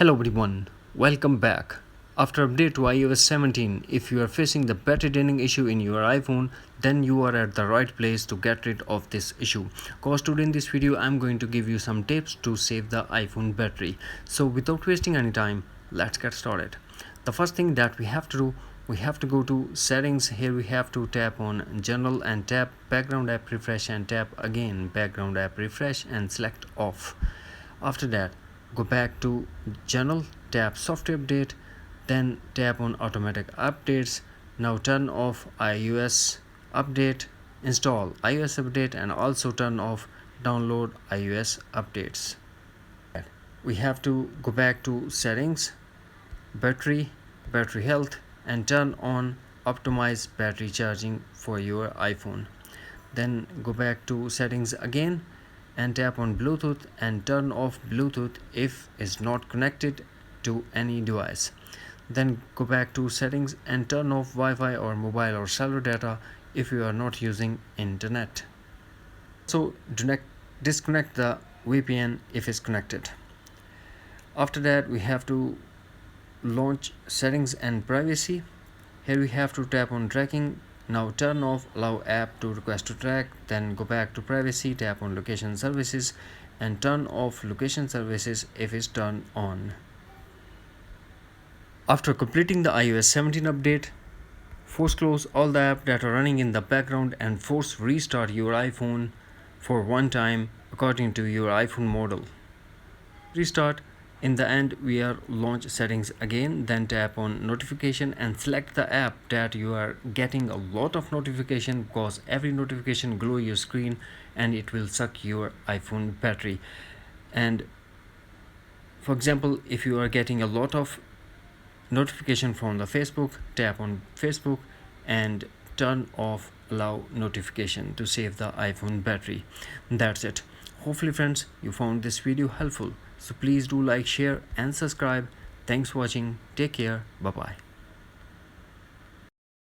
Hello everyone, welcome back. After update to iOS 17, if you are facing the battery draining issue in your iPhone, then you are at the right place to get rid of this issue. Cause today in this video I'm going to give you some tips to save the iPhone battery. So without wasting any time, let's get started. The first thing that we have to do, we have to go to settings. Here we have to tap on general and tap background app refresh and tap again background app refresh and select off. After that, go back to general, tap software update, then tap on automatic updates. Now turn off iOS update, install iOS update, and also turn off download iOS updates. We have to go back to settings, battery health, and turn on optimize battery charging for your iPhone. Then go back to settings again and tap on Bluetooth and turn off Bluetooth if it's not connected to any device. Then go back to settings and turn off Wi-Fi or mobile or cellular data if you are not using internet. So disconnect the VPN if it's connected. After that, we have to launch settings and privacy. Here we have to tap on tracking. Now turn off allow app to request to track, then go back to privacy, tap on location services and turn off location services if it's turned on. After completing the iOS 17 update, force close all the apps that are running in the background and force restart your iPhone for one time according to your iPhone model. Restart. In the end, we are launch settings again, then tap on notification and select the app that you are getting a lot of notification, because every notification glow your screen and it will suck your iPhone battery. And for example, if you are getting a lot of notification from the Facebook, tap on Facebook and turn off allow notification to save the iPhone battery. That's it. Hopefully friends, you found this video helpful. So please do like, share and subscribe. Thanks for watching. Take care. Bye bye.